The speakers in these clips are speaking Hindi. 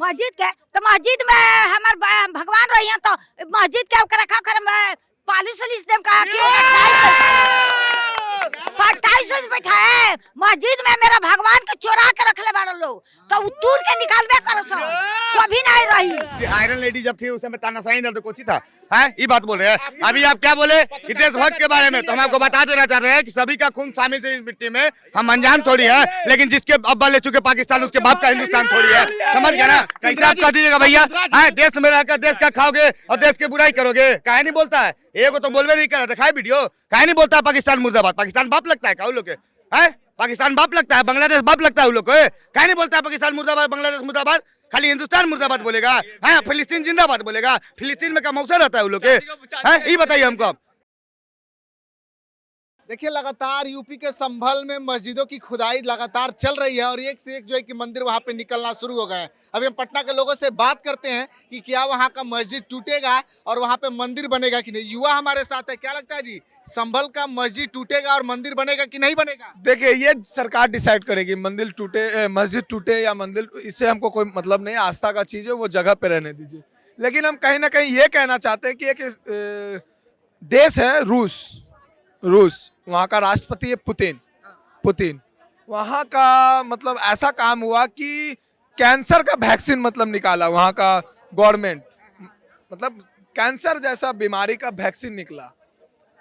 मस्जिद के तो मस्जिद में हमार भगवान रही हैं तो मस्जिद के ओकरा का कर पालिश वालिश देम का के पटाई से बैठा है मस्जिद में मेरा भगवान के चोरा के रखले बाड़ लोग तो उतूर के निकालबे करो सो कभी नहीं रही। आयरन लेडी जब थी उस समय तानाशाही दल तो कोची था है ये बात बोल रहे हैं। अभी आप क्या बोले कि देशभक्त के बारे में, तो हम आपको बता देना चाह रहे हैं कि सभी का खून शामिल है इस मिट्टी में, हम अनजान थोड़ी है, लेकिन जिसके अब्बा ले चुके पाकिस्तान उसके बाप का हिंदुस्तान थोड़ी है, समझ गया ना। कैसे आप कह दीजिएगा भैया है देश में रहकर देश का खाओगे और देश की बुराई करोगे, काहे नहीं बोलता है एगो तो बोलवे नहीं कर रहा, दिखाए वीडियो, काहे नहीं बोलता है पाकिस्तान मुर्दाबाद। पाकिस्तान बाप लगता है क्या लोग है, पाकिस्तान बाप लगता है, बांग्लादेश बाप लगता है उन लोग को, काहे नहीं बोलता है पाकिस्तान मुर्दाबाद बांग्लादेश मुर्दाबाद, खाली हिंदुस्तान मुर्दाबाद बोलेगा, है फिलिस्तीन जिंदाबाद बोलेगा। फिलिस्तीन में क्या मौसम रहता है उन लोग के, है ये बताइए हमको। देखिए लगातार यूपी के संभल में मस्जिदों की खुदाई लगातार चल रही है और एक से एक जो है कि मंदिर वहां पे निकलना शुरू हो गए हैं। अभी हम पटना के लोगों से बात करते हैं कि क्या वहां का मस्जिद टूटेगा और वहां पे मंदिर बनेगा कि नहीं। युवा हमारे साथ है, क्या लगता है जी संभल का मस्जिद टूटेगा और मंदिर बनेगा कि नहीं बनेगा? देखिए ये सरकार डिसाइड करेगी, मंदिर टूटे मस्जिद टूटे या मंदिर, इससे हमको कोई मतलब नहीं, आस्था का चीज़ है, वो जगह पे रहने दीजिए। लेकिन हम कहीं ना कहीं ये कहना चाहते हैं कि एक देश है रूस, वहाँ का राष्ट्रपति है पुतिन, वहाँ का मतलब ऐसा काम हुआ कि कैंसर का वैक्सीन मतलब निकाला वहाँ का गवर्नमेंट, मतलब कैंसर जैसा बीमारी का वैक्सीन निकला,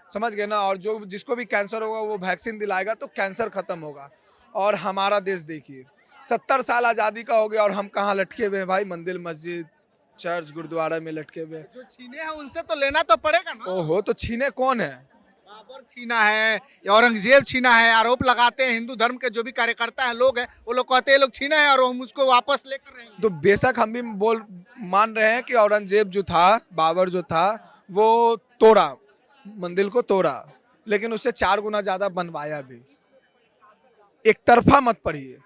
समझ गए ना। और जो जिसको भी कैंसर होगा वो वैक्सीन दिलाएगा तो कैंसर खत्म होगा। और हमारा देश देखिए 70 साल आज़ादी का हो गया और हम कहाँ लटके हुए हैं भाई, मंदिर मस्जिद चर्च गुरुद्वारा में लटके हुए। जो छीने हैं उनसे तो लेना तो पड़ेगा ना। ओहो, तो छीने कौन है? बाबर छीना है, औरंगजेब छीना है, आरोप लगाते हैं हिंदू धर्म के जो भी कार्यकर्ता हैं लोग हैं, वो लोग कहते हैं लोग छीने हैं और हम उसको वापस लेकर रहेंगे। तो बेशक हम भी मान रहे हैं कि औरंगजेब जो था, बाबर जो था, वो तोड़ा, मंदिर को तोड़ा, लेकिन उससे 4 गुना ज्यादा बनवाया भी। एक तरफा मत पढ़िए,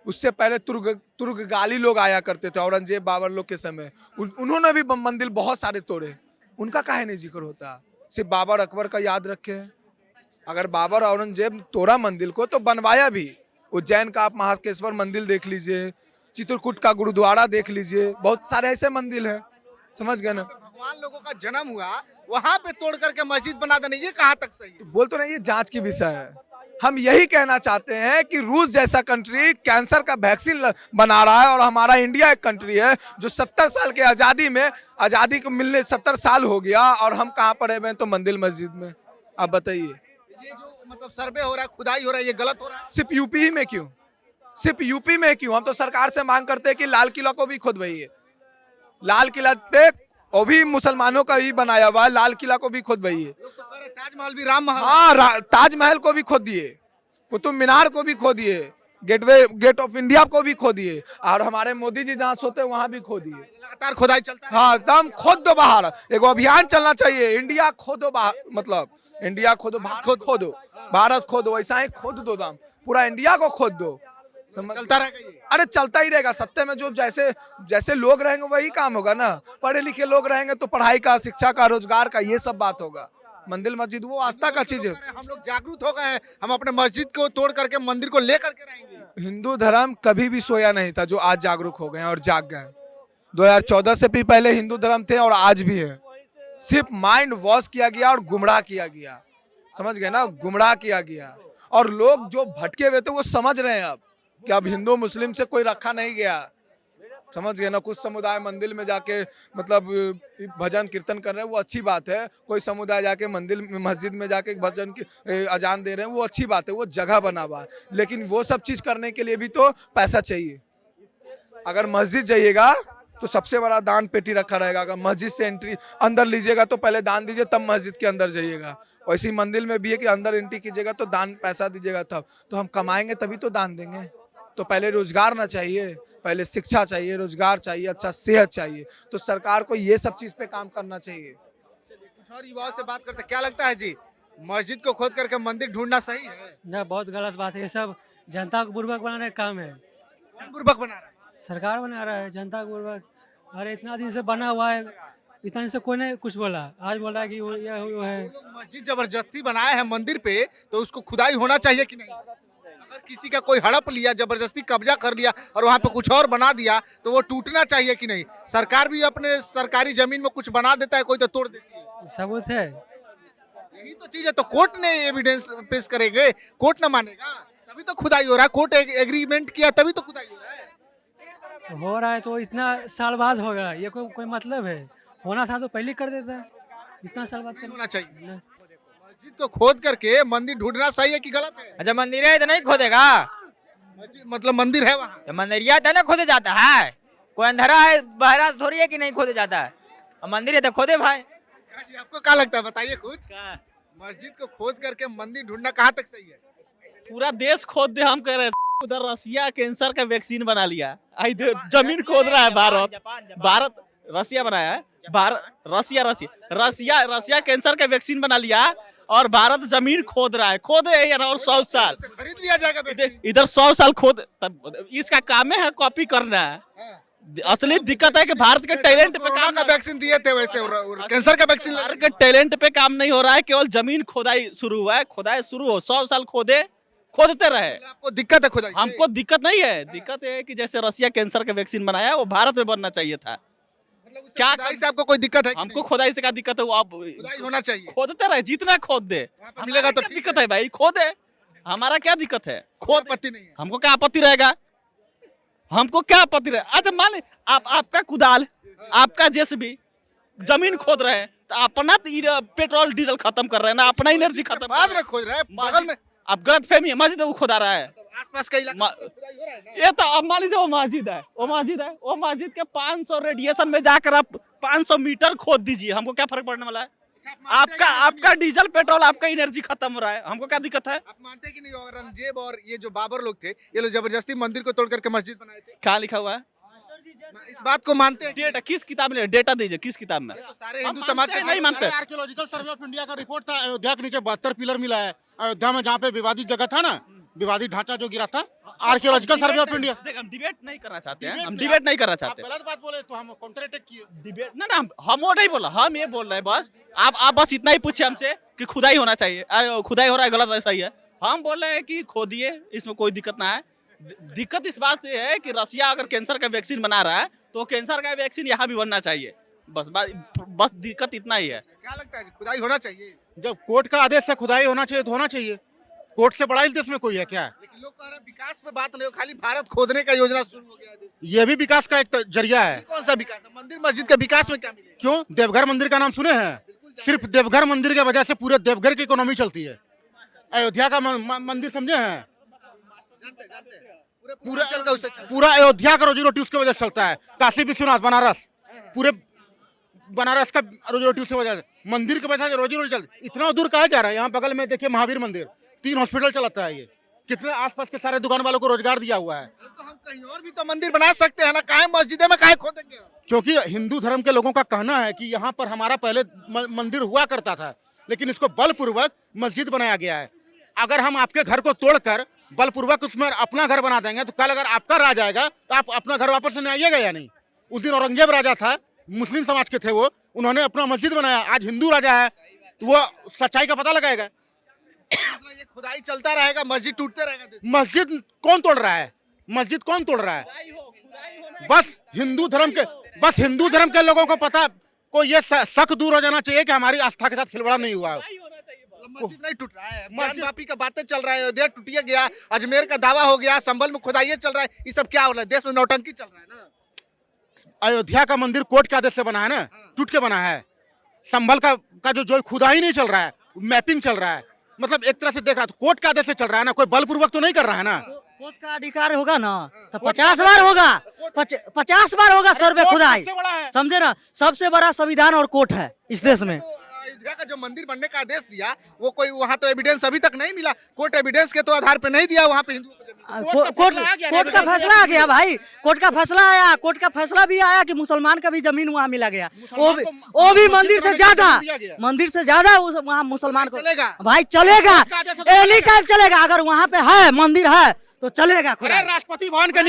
उससे पहले तुर्कगाली लोग आया करते थे औरंगजेब बाबर लोग के समय, उन्होंने भी मंदिर बहुत सारे तोड़े, उनका काहे नहीं जिक्र होता। सिर्फ बाबर अकबर का याद रखे, अगर बाबर औरंगजेब तोड़ा मंदिर को तो बनवाया भी। उज्जैन का आप महाकेश्वर मंदिर देख लीजिए, चित्रकूट का गुरुद्वारा देख लीजिए, बहुत सारे ऐसे मंदिर हैं, समझ गए ना। भगवान लोगों का जन्म हुआ वहां पे तोड़ करके मस्जिद बना देना ये कहाँ तक सही है? तो बोल तो नहीं, ये जांच की विषय है। हम यही कहना चाहते हैं कि रूस जैसा कंट्री कैंसर का वैक्सीन बना रहा है और हमारा इंडिया एक कंट्री है जो 70 साल के आज़ादी को मिलने 70 साल हो गया और हम कहाँ पड़े हुए हैं तो मंदिर मस्जिद में। आप बताइए, ये जो मतलब सर्वे हो रहा है, खुदाई हो रहा है, ये गलत हो रहा है? सिर्फ यूपी ही में क्यों, सिर्फ यूपी में क्यों? हम तो सरकार से मांग करते हैं कि लाल किला को भी खुदवाइए। लाल किला पे वो भी मुसलमानों का ही बनाया हुआ है, लाल किला को भी खुदवाइए। लोग तो कह रहे ताजमहल भी राम महल। हाँ, ताजमहल को भी खो दिए, कुतुब मीनार को भी खो दिए, गेट ऑफ इंडिया को भी खो दिए, और हमारे मोदी जी जहाँ सोते हैं वहाँ भी खो दिए। लगातार खुदाई चलता है। हाँ, एकदम खोद दो बाहर, एक अभियान चलना चाहिए, इंडिया खोदो बाहर, मतलब इंडिया खोदो, भारत खोदो, भारत खोदो, ऐसा ही खोद दो दम, पूरा इंडिया को खोद दो। चलता रहेगा ये? अरे चलता ही रहेगा, सत्य में जो जैसे लोग रहेंगे वही काम होगा ना। पढ़े लिखे लोग रहेंगे तो पढ़ाई का, शिक्षा का, रोजगार का, ये सब बात होगा। मंदिर मस्जिद वो आस्था का चीज है। हम लोग जागरूक हो गए हैं, हम अपने मस्जिद को तोड़ करके मंदिर को लेकर के रहेंगे। हिंदू धर्म कभी भी सोया नहीं था, जो आज जागरूक हो गए हैं और जाग गए। 2014 से भी पहले हिंदू धर्म थे और आज भी है, सिर्फ माइंड वॉश किया गया और गुमराह किया गया, समझ गए ना, गुमराह किया गया। और लोग जो भटके हुए थे वो समझ रहे हैं अब कि अब हिंदू मुस्लिम से कोई रखा नहीं गया, समझ गए ना। कुछ समुदाय मंदिर में जाके मतलब भजन कीर्तन कर रहे हैं, वो अच्छी बात है। कोई समुदाय जाके मंदिर मस्जिद में जाके भजन की अजान दे रहे हैं, वो अच्छी बात है, वो जगह बना हुआ है। लेकिन वो सब चीज़ करने के लिए भी तो पैसा चाहिए। अगर मस्जिद जाइएगा तो सबसे बड़ा दान पेटी रखा रहेगा, अगर मस्जिद से एंट्री अंदर लीजिएगा तो पहले दान दीजिए तब मस्जिद के अंदर जाइएगा। वैसे ही मंदिर में भी है कि अंदर एंट्री कीजिएगा तो दान पैसा दीजिएगा, तब तो हम कमाएंगे तभी तो दान देंगे। तो पहले रोजगार ना चाहिए, पहले शिक्षा चाहिए, रोजगार चाहिए, अच्छा सेहत चाहिए, तो सरकार को ये सब चीज़ पे काम करना चाहिए। चलिए कुछ और युवाओं से बात करते हैं, क्या लगता है जी मस्जिद को खोद करके मंदिर ढूंढना सही है? ना, बहुत गलत बात है, ये सब जनता को बुर्बक बनाने का काम है। कौन बुर्बक बना रहा है? सरकार बना रहा है जनता को बुर्बक। अरे इतना दिन से बना हुआ है, इतना दिन से कोई नहीं कुछ बोला, आज बोल रहा है कि वो है। लोग मस्जिद जबरदस्ती बनाए हैं मंदिर पे, तो उसको खुदाई होना चाहिए कि नहीं? अगर अगर किसी का कोई हड़प लिया, जबरदस्ती कब्जा कर लिया और वहाँ पे कुछ और बना दिया तो वो टूटना चाहिए कि नहीं? सरकार भी अपने सरकारी जमीन में कुछ बना देता है, कोई तो तोड़ देती है। सबूत है। यही तो चीज है, तो कोर्ट ने एविडेंस पेश करेंगे, कोर्ट ना मानेगा तभी तो खुदाई हो रहा है। कोर्ट एग्रीमेंट किया तभी तो खुदाई हो रहा है। तो हो रहा है तो इतना साल बाद होगा, ये कोई मतलब है? होना था तो पहले कर देता। इतना साल बाद नहीं होना चाहिए। मस्जिद को खोद करके मंदिर ढूंढना सही है कि गलत है? अच्छा मंदिर है तो नहीं खोदेगा? मतलब मंदिर है वहाँ, तो मंदिरिया तो ना खोदे जाता है। कोई अंधेरा है बहरा थोड़ी है कि नहीं खोदे जाता है। और मंदिर है तो खोदे भाई। जी आपको क्या लगता है, बताइए कुछ। मस्जिद को खोद करके मंदिर ढूंढना कहाँ तक सही है? पूरा देश खोद दे, हम कह रहे हैं उधर रसिया कैंसर का वैक्सीन बना लिया, जमीन खोद रहा है भारत रसिया बनाया है, रसिया कैंसर का वैक्सीन बना लिया और भारत जमीन खोद रहा है। खोदे यार और 100 साल खरीद लिया जाएगा वैक्सीन। इधर 100 साल खोद, तब इसका काम है कॉपी करना है। असली दिक्कत है कि भारत के टैलेंट पे कोरोना काम का वैक्सीन दिए थे वैसे, कैंसर का वैक्सीन भारत के टैलेंट पे काम नहीं हो रहा है, केवल जमीन खोदाई शुरू हुआ है। खोदाई शुरू हो 100 साल खोदते रहे। आपको दिक्कत है खुदाई? हमको दिक्कत नहीं है, दिक्कत है कि जैसे रसिया कैंसर का वैक्सीन बनाया वो भारत में बनना चाहिए था। क्या खुदाई से आपको कोई दिक्कत है कि हमको नहीं? खोदाई से क्या दिक्कत है? वो आप खुदाई होना चाहिए, खोदते रहे, जितना खोद दे वहाँ पे मिलेगा तो क्या ठीक दिक्कत है भाई, खोदे। हमारा क्या दिक्कत है? खोद, आपत्ति नहीं है। हमको क्या आपत्ति रहेगा? हमको क्या आपत्ति रहेगा? अच्छा मान आपका कुदाल, आपका जेसीबी जमीन खोद रहे हैं तो अपना पेट्रोल डीजल खत्म कर रहे हैं ना, अपना एनर्जी खत्म बाद में खोज रहा है, बगल में अब गलत फहमी है। मस्जिद वो खोदा रहा है, आसपास का इलाका मा- में खुदाई हो रहा है ना। ये तो अब मान लीजिए वो मस्जिद के 500 रेडिएशन में जाकर आप 500 मीटर खोद दीजिए, हमको क्या फर्क पड़ने वाला है? आपका डीजल पेट्रोल, आपका एनर्जी खत्म हो रहा है, हमको क्या दिक्कत है? आप मानते हैं कि नहीं औरंगजेब और ये जो बाबर लोग थे, ये लोग जबरदस्ती मंदिर को तोड़ करके मस्जिद बनाए थे? क्या लिखा हुआ है? इस बात को मानते हैं कि डेटा किस किताब में? डेटा दीजिए, किस किताब में? ये तो सारे हम हिंदू समाज मानते का हैं, नहीं मानते। आर्कियोलॉजिकल सर्वे ऑफ इंडिया का रिपोर्ट था, अयोध्या के नीचे 72 पिलर मिला है। अयोध्या में जहाँ पे विवादित जगह था ना, विवादित ढांचा जो गिरा था, आर्कियोलॉजिकल सर्वे ऑफ इंडिया। देख, हम डिबेट नहीं करना चाहते हैं, हम डिबेट नहीं करना आप चाहते। गलत बात बोले तो हम काउंटर अटैक किए। डिबेट ना हम वो नहीं बोला, हम ये बोल रहे हैं बस। आप बस इतना ही पूछे हमसे कि खुदाई होना चाहिए, खुदाई हो रहा है गलत है सही है। हम बोल रहे हैं कि खोदिए, इसमें कोई दिक्कत ना है। दिक्कत इस बात से है कि रसिया अगर कैंसर का वैक्सीन बना रहा है तो कैंसर का वैक्सीन यहाँ भी बनना चाहिए। बस दिक्कत इतना ही है। क्या लगता है कि खुदाई होना चाहिए? जब कोर्ट का आदेश से खुदाई होना चाहिए तो होना चाहिए। कोर्ट से बड़ा इस देश में कोई है क्या? लेकिन लोग कह रहे हैं विकास पे बात नहीं हो, खाली भारत खोदने का योजना शुरू हो गया है देश में। ये भी विकास का एक जरिया है। कौन सा विकास है? मंदिर मस्जिद के विकास में क्या मिलेगा? क्यों? देवघर मंदिर का नाम सुने हैं? सिर्फ देवघर मंदिर की वजह से पूरे देवघर की इकोनॉमी चलती है। अयोध्या का मंदिर समझे हैं? जानते हैं पूरा चल का उससे चल। पूरा अयोध्या का रोजी रोटी उसकी वजह से चलता है। काशी विश्वनाथ, बनारस, पूरे बनारस का रोजी रोटी उसकी वजह से, मंदिर की वजह से रोजी रोटी चलती। इतना दूर कहा जा रहा है? यहाँ बगल में देखिए महावीर मंदिर, 3 हॉस्पिटल चलाता है। ये कितने आसपास के सारे दुकान वालों को रोजगार दिया हुआ है। तो हम कहीं और भी तो मंदिर बना सकते हैं ना, काहे मस्जिदे में काहे खोदेंगे? क्योंकि हिंदू धर्म के लोगों का कहना है कि यहाँ पर हमारा पहले मंदिर हुआ करता था, लेकिन इसको बलपूर्वक मस्जिद बनाया गया है। अगर हम आपके घर को तोड़कर बलपूर्वक उसमें अपना घर बना देंगे तो कल अगर आपका राज आएगा तो आप अपना घर वापस लेने आइएगा या नहीं? उस दिन औरंगजेब राजा था, मुस्लिम समाज के थे वो, उन्होंने अपना मस्जिद बनाया। आज हिंदू राजा है तो वो सच्चाई का पता लगाएगा। ये खुदाई चलता रहेगा, मस्जिद टूटते रहेगा देश में। मस्जिद कौन तोड़ रहा है? मस्जिद कौन तोड़ रहा है? बस हिंदू धर्म के लोगों को पता, को ये शक दूर हो जाना चाहिए कि हमारी आस्था के साथ खिलवाड़ नहीं हुआ है। मस्जिद नहीं टूट रहा है, मस्जिद माफी का बातें चल रहा है, अयोध्या टूटिया गया, अजमेर का दावा हो गया, संभल में खुदाई चल रहा है, ये सब क्या हो रहा है? देश में नौटंकी चल रहा है ना। अयोध्या का मंदिर कोर्ट के आदेश से बना है ना, टूट के बना है। संभल का जो खुदाई नहीं चल रहा है, मैपिंग चल रहा है। मतलब एक तरह से देख रहा है तो कोर्ट के आदेश से चल रहा है ना, कोई बलपूर्वक तो नहीं कर रहा है ना। कोर्ट का अधिकार होगा ना तो 50 बार होगा, 50 बार होगा सर्वे खुदाई, सबसे बड़ा है। समझे ना? सबसे बड़ा संविधान और कोर्ट है इस देश में। तो अयोध्या का जो मंदिर बनने का आदेश दिया, वो कोई वहाँ तो एविडेंस अभी तक नहीं मिला, कोर्ट एविडेंस के तो आधार पे नहीं दिया वहाँ पे हिंदुओं को जमीन। कोर्ट का फैसला आ गया भाई, कोर्ट का फैसला आया, कोर्ट का फैसला भी आया कि मुसलमान का भी जमीन वहाँ मिला गया। वो भी मंदिर से ज्यादा वहाँ मुसलमान को चलेगा भाई, चलेगा, एनी टाइम चलेगा। अगर वहाँ पे है मंदिर है तो चलेगा। अरे राष्ट्रपति भवन के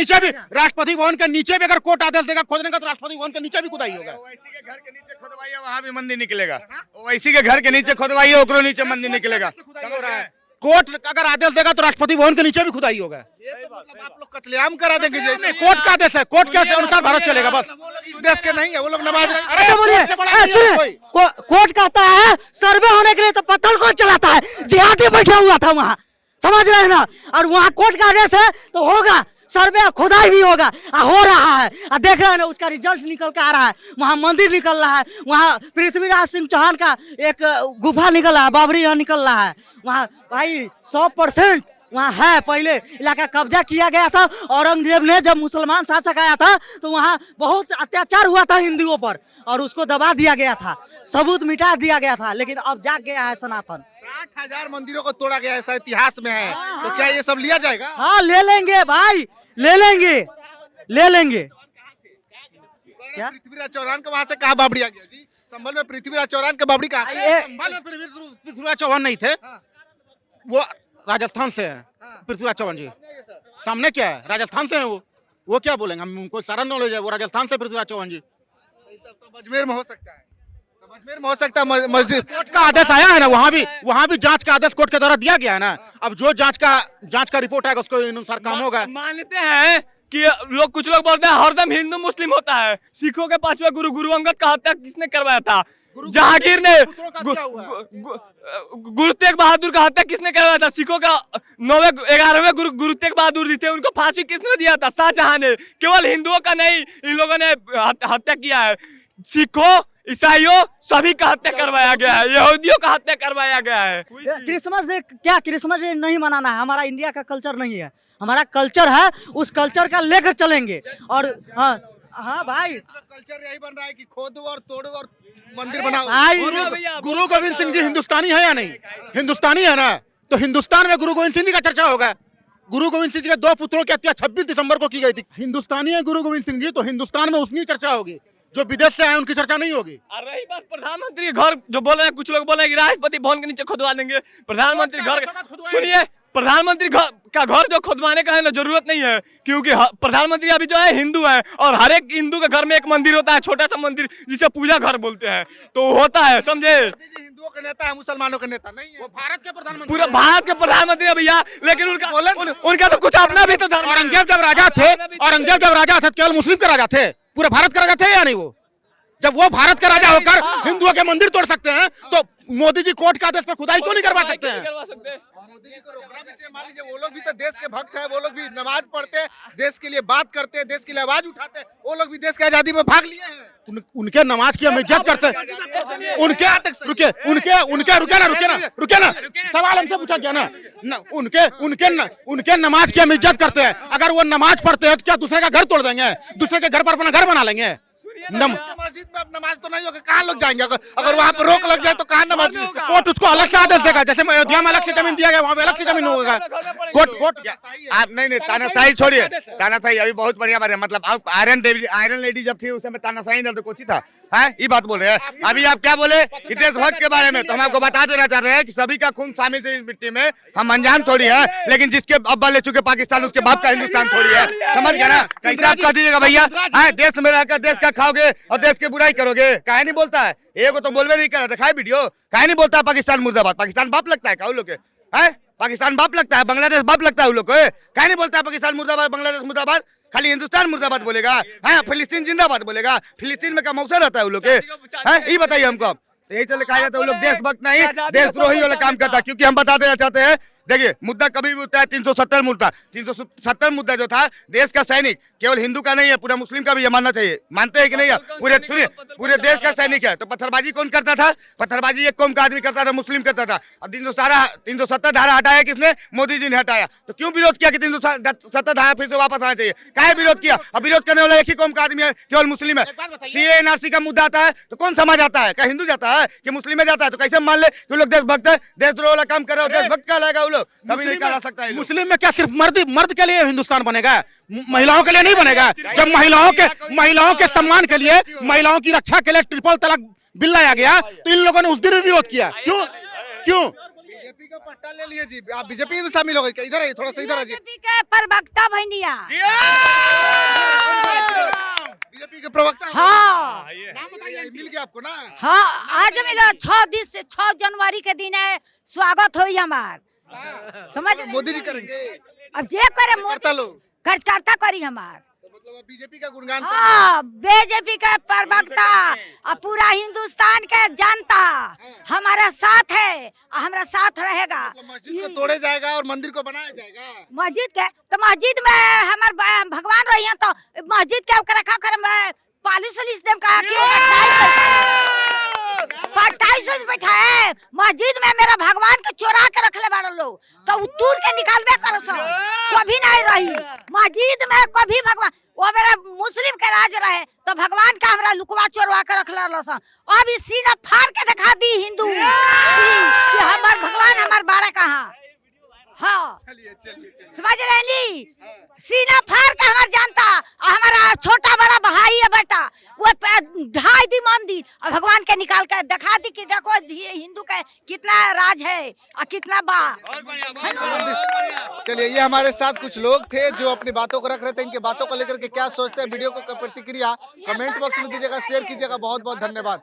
नीचे भी अगर कोर्ट आदेश देगा खोदने का तो राष्ट्रपति भवन के नीचे भी खुदाई होगा। ओवैसी के घर के नीचे खोदवाइए, वहाँ भी मंदिर निकलेगा। ओवैसी के घर के नीचे खोदवाइए, ओकरो नीचे मंदिर निकलेगा। कोर्ट अगर आदेश देगा तो राष्ट्रपति भवन के नीचे भी खुदाई होगा। ये तो मतलब आप लोग कत्लेआम करा देंगे जैसे। कोर्ट का आदेश है, कोर्ट के अनुसार भारत चलेगा बस। वो लोग इस देश के नहीं है, वो लोग नमाज अच्छा बोलिए, कोर्ट कहता है सर्वे होने के लिए तो पत्थर कौन चलाता है? जिहादी बैठा हुआ था वहाँ, समझ रहे हैं ना? और वहाँ कोर्ट का आदेश है तो होगा, सर्वे खुदाई भी होगा, हो रहा है। देख रहे हैं ना, उसका रिजल्ट निकल के आ रहा है। वहाँ मंदिर निकल रहा है, वहाँ पृथ्वीराज सिंह चौहान का एक गुफा निकल रहा है, बाबरी यहाँ निकल रहा है। वहाँ भाई 100% वहाँ है। पहले इलाका कब्जा किया गया था, औरंगजेब ने जब मुसलमान शासक आया था तो वहाँ बहुत अत्याचार हुआ था हिंदुओं पर, और उसको दबा दिया गया था, सबूत मिटा दिया गया था। लेकिन अब जाग गया है सनातन। 60,000 मंदिरों को तोड़ा गया, ऐसा इतिहास में है। तो क्या ये सब लिया जाएगा? हाँ ले लेंगे भाई, ले लेंगे, ले लेंगे। क्या पृथ्वीराज चौहान का वहाँ से कहा बाबरी आ गया जी? संभल में पृथ्वीराज चौहान का बाबरी कहा? संभल में पृथ्वीराज चौहान नहीं थे, वो राजस्थान से हैं। पृथ्वीराज चौहान जी सामने क्या है, राजस्थान से हैं वो क्या बोलेंगे, हम उनको सारा नॉलेज है। वो राजस्थान से पृथ्वीराज चौहान जी। तो अजमेर में हो सकता है, अजमेर में हो सकता है मस्जिद। कोर्ट का आदेश आया है ना, वहाँ भी जांच का आदेश कोर्ट के द्वारा दिया गया है ना। अब जो जांच का रिपोर्ट आएगा उसको अनुसार काम होगा। मानते हैं कि लोग, कुछ लोग बोलते हैं हरदम हिंदू मुस्लिम होता है। सिखों के 5वें गुरु गुरु अंगद का हत्या किसने करवाया था? जहांगीर ने। गुरु तेग बहादुर का हत्या किसने करवाया था? सिखों का 9वें 11वें गुरु तेग बहादुर जी थे, उनको फांसी किसने दिया था? शाहजहां ने। केवल हिंदुओं का नहीं, इन लोगों ने हत्या किया है। सिखों, ईसाइयों सभी का हत्या करवाया गया है, यहूदियों का हत्या करवाया गया है। क्रिसमस डे क्या, क्रिसमस डे नहीं मनाना है, हमारा इंडिया का कल्चर नहीं है। हमारा कल्चर है, उस कल्चर का लेकर चलेंगे। और हाँ भाई, कल्चर यही बन रहा है कि खोदो और तोड़ो और मंदिर बनाओ। गुरु गोविंद सिंह जी हिंदुस्तानी है या नहीं? हिंदुस्तानी है ना, तो हिंदुस्तान में गुरु गोविंद सिंह जी का चर्चा होगा। गुरु गोविंद सिंह जी के 2 पुत्रों की हत्या 26 दिसंबर को की गई थी। हिंदुस्तानी है गुरु गोविंद सिंह जी, तो हिंदुस्तान में उसकी चर्चा होगी। जो विदेश से आए उनकी चर्चा नहीं होगी। और रही बात प्रधानमंत्री के घर, जो बोल रहे हैं, कुछ लोग बोल रहे हैं कि राष्ट्रपति भवन के नीचे खुदवा देंगे। प्रधानमंत्री घर, सुनिए, प्रधानमंत्री का घर जो खुदवाने का है ना, जरूरत नहीं है। क्योंकि प्रधानमंत्री अभी जो है हिंदू है, और हर एक हिंदू के घर में एक मंदिर होता है, छोटा सा मंदिर जिसे पूजा घर बोलते हैं, तो होता है, समझे? हिंदुओं का नेता है, मुसलमानों का नेता नहीं है। वो भारत के प्रधानमंत्री, पूरा भारत के प्रधानमंत्री है भैया। लेकिन उनका तो कुछ अपना भी तो धर्म। औरंगजेब जब राजा थे, केवल मुस्लिम के राजा थे, पूरे भारत का राजा थे या नहीं? वो जब वो भारत का राजा होकर हिंदुओं के मंदिर तोड़ सकते हैं, तो मोदी जी कोर्ट का आदेश पर खुदाई क्यों नहीं करवा सकते हैं? मोदी जी को रोकना भी चाहिए। मान लीजिए वो लोग भी तो देश के भक्त हैं, वो लोग भी नमाज पढ़ते हैं, देश के लिए बात करते हैं, देश के लिए आवाज उठाते हैं। वो लोग भी देश की आजादी में भाग लिए हैं। उनके नमाज की हम इज्जत करते हैं। रुके ना, सवाल हमसे पूछा गया ना। उनके नमाज की हम इज्जत करते हैं। अगर वो नमाज पढ़ते हैं तो क्या दूसरे का घर तोड़ देंगे? दूसरे के घर पर अपना घर बना लेंगे? मस्जिद में अब नमाज तो नहीं होगा, कहाँ लोग जाएंगे? अगर वहाँ पर रोक लग जाए तो कहाँ नमाज? कोर्ट उसको अलग से आदेश देगा, जैसे अयोध्या में अलग से जमीन दिया गया, वहाँ पे अलग से जमीन होगा। कोर्ट आप नहीं तानाशाही छोड़िए, तानाशाही अभी बहुत बढ़िया बात है। मतलब आप आयरन लेडी जब थी उस समय तानाशाही दल तो कोची था, है ये बात बोल रहे हैं। अभी आप क्या बोले कि देशभक्त के बारे में, तो हम आपको बता देना चाह रहे हैं कि सभी का खून शामिल है इस मिट्टी में। हम अनजान थोड़ी है, लेकिन जिसके अब्बा ले चुके पाकिस्तान, उसके बाप का हिंदुस्तान थोड़ी है। समझ गया ना? कैसे आप कह दीजिएगा भैया, है देश में रहकर देश का खाओगे और देश की बुराई करोगे? काहे नहीं बोलता है? एगो तो बोलवे नहीं कर रहा, दिखाए वीडियो। काहे नहीं बोलता है पाकिस्तान मुर्दाबाद? पाकिस्तान बाप लगता है क्या उन लोग के? है पाकिस्तान बाप लगता है, बांग्लादेश बाप लगता है उन लोग को? काहे नहीं बोलता है पाकिस्तान मुर्दाबाद, बांग्लादेश मुर्दाबाद? खाली हिंदुस्तान मुर्दाबाद बोलेगा, है फिलिस्तीन जिंदाबाद बोलेगा। फिलिस्तीन में क्या मौसम रहता है उन लोग के? है ये बताइए हमको। तो यही चले कहा जाता है वो लोग देशभक्त नहीं, देशद्रोही वाला काम करता है। क्योंकि हम बता देना चाहते हैं, देखिए मुद्दा कभी भी उठता है 370 मुद्दा। 370 मुद्दा जो था, देश का सैनिक केवल हिंदू का नहीं है, पूरा मुस्लिम का भी ये मानना चाहिए। मानते हैं कि नहीं? पूरे देश का सैनिक है। तो पत्थरबाजी कौन करता था? पत्थरबाजी एक कौम का आदमी करता था, मुस्लिम करता था। अब 370 धारा हटाया किसने? मोदी जी ने हटाया। तो क्यों विरोध किया कि 370 धारा फिर से वापस आना चाहिए? काहे विरोध किया? अब विरोध करने वाला एक ही कौम का आदमी है, केवल मुस्लिम है। सीए एनआरसी का मुद्दा आता है तो कौन समाज आता है? क्या हिंदू जाता है कि मुस्लिम जाता है? तो कैसे मान ले कि लोग देशभक्त है, देशद्रोह वाला काम कर रहे हो? देशभक्त का लगेगा वो लोग, कभी नहीं कहा सकता है। मुस्लिम में क्या सिर्फ मर्द के लिए हिंदुस्तान बनेगा, महिलाओं के लिए नहीं बनेगा? जब महिलाओं के सम्मान के लिए, महिलाओं की रक्षा के लिए ट्रिपल तलाक बिल लाया गया, तो इन लोगों ने उस दिन भी विरोध किया। क्यों? बीजेपी का पट्टा ले लिए जी, आप बीजेपी में शामिल हो गए क्या? इधर आइए, थोड़ा सा इधर आइए। बीजेपी के प्रवक्ता भैनिया, बीजेपी के प्रवक्ता। हाँ नाम बताइए, मिल गया आपको ना? हाँ आज मिला 6 जनवरी के दिन है, स्वागत हो हमार समझ मोदी जी करेंगे अब जे करे करता लोग कार्यकर्ता करी हमार तो मतलब बीजेपी का गुणगान कर हाँ बीजेपी का प्रवक्ता और पूरा हिंदुस्तान के जनता हमारा साथ है और हमारा साथ रहेगा। मतलब मस्जिद को तोड़े जाएगा और मंदिर को बनाया जाएगा। मस्जिद के तो मस्जिद में हमार भगवान रही तो मस्जिद के रखा कर पालिश उलिश देम का पटाई से बैठा है मस्जिद में मेरा भगवान के चोरा के रखले बाड़ लोग तो तूर के निकालबे करो कभी नहीं रही मस्जिद में कभी भगवान वो मेरा मुस्लिम के राज रहे तो भगवान का हमरा लुकवा चोरवा के रखले सन। अब इस सीना फाड़ के दिखा दी हिंदू कि हमार भगवान हमार बाड़े कहाँ। हाँ समझ लेनी सीना फाड़ के हमार जानता हमारा छोटा बड़ा भाई है बेटा वो ढाई दी मंदिर और भगवान के निकाल के दिखा दी कि देखो हिंदू के कितना राज है और कितना बा। चलिए ये हमारे साथ कुछ लोग थे जो अपनी बातों को रख रहे थे। इनके बातों को लेकर के क्या सोचते हैं वीडियो को प्रतिक्रिया कमेंट बॉक्स में दीजिएगा, शेयर कीजिएगा। बहुत बहुत धन्यवाद।